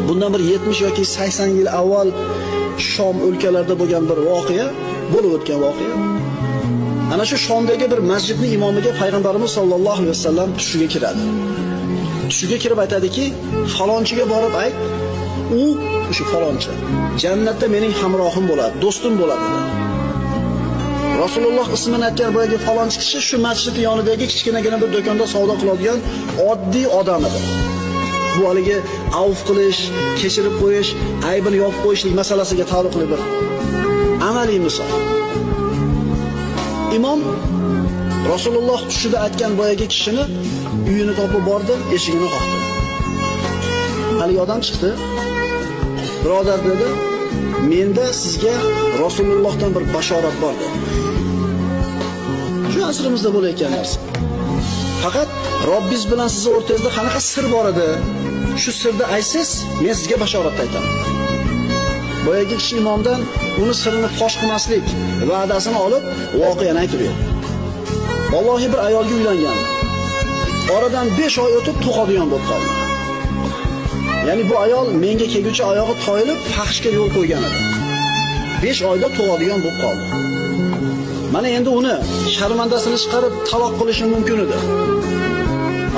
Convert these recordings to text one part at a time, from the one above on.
bundan bir 70 yoki 80 yil avval Shom o'lkalarida bo'lgan bir voqea, bo'lib o'tgan voqea. Ana shu Shomdagi bir masjidning imomiga payg'ambarimiz sollallohu alayhi vasallam tushiga kiradi. Tushiga kirib aytadiki, falonchiga borib ayt, u shu falonchi jannatda mening hamrohim bo'ladi, do'stim bo'ladi. Rasululloh ismini aytgan boyagi falonchi kishi shu masjid yonidagi kichkinagina bir do'konda savdo qiladigan oddiy odam edi. Bu haligi avf qilish, kechirib qo'yish, aybini yopib qo'yishlik masalasiga taalluqli bir amaliy misol. Imom Rasululloh tushida aytgan boyagi kishini uyini topib bordi, eshigini qoqdi. Haligi odam chiqdi. Birodar dedi, menda sizga Rasulullohdan bir bashorat bor dedi. Shu asrimizda bo'layotgan narsa. Faqat Robbiz bilan siz o'rtangizda qanaqa sir bor edi? Shu sirni aytsangiz, men sizga bashorat aytaman. Boyagi kishi imomdan uni sirini fosh qilmaslik va'dasini olib, voqeani aytib berdi. Vallohi bir ayolga uylangan. Oradan 5 oy o'tib tug'adigan bo'lib qoldi. Ya'ni bu ayol menga kelguncha oyog'i toyilib, fahshga yo'l qo'ygan edi. 5 oyda tug'adigan bo'lib qoldi. Mana endi uni sharmandasini chiqarib taloq qilishim mumkin edi.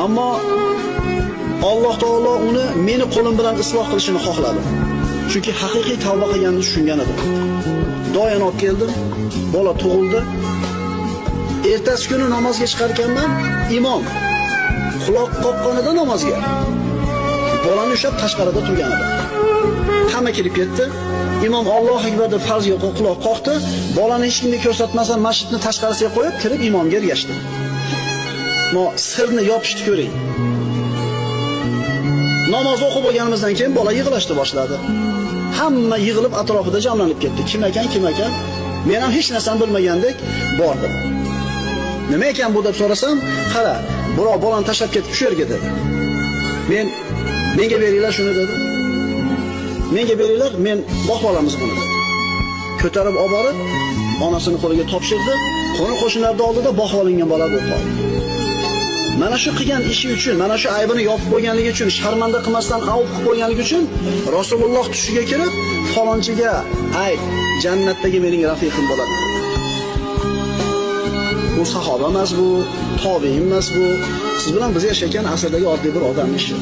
Ammo Alloh taolo uni meni qo'lim bilan isloh qilishini xohladi. Chunki haqiqiy tavba qilganini tushungan edi. Doyan olib keldim, bola tug'ildi. Ertasi kuni namozga chiqarkanman, imom quloq qoqqanida namozga bolani ushlab tashqarida turgan edi. Hamma kirib ketdi. Imom Alloh akbar deb farzga quloq qoqdi. Bolani hech kimga ko'rsatmasdan masjidning tashqarisiga qo'yib, kirib imomga ergashdi. No sirni yopishni ko'ring. Namoz o'qib bo'lganimizdan keyin bola yig'lashni boshladi. Hamma yig'ilib atrofida jamlanib ketdi. Kim ekan, kim ekan? Men ham hech narsani bilmagandek bordim. Nima ekan bu deb so'rasam, qara, birov bolani tashlab ketib shu yerga dedi. Menga beringlar shuni dedi. Menga beringlar, men boqib olamiz buni dedi. Ko'tarib olib borib, onasining qo'liga topshirdi. Qo'ni-qo'shnilarning oldida boqib olingan bola bo'lib qoldi. Mana shu qilgan ishi uchun, mana shu aybini yopib qo'yganligi uchun, sharmanda qilmasdan avf qilib qo'yganligi uchun Rasululloh tushiga kirib, falonchiga ayt, jannatdagi mening rafiqim bo'ladi. Bu sahoba emas, bu tobiin emas, bu siz bilan biz yashagan asrdagi oddiy bir odamning ishi.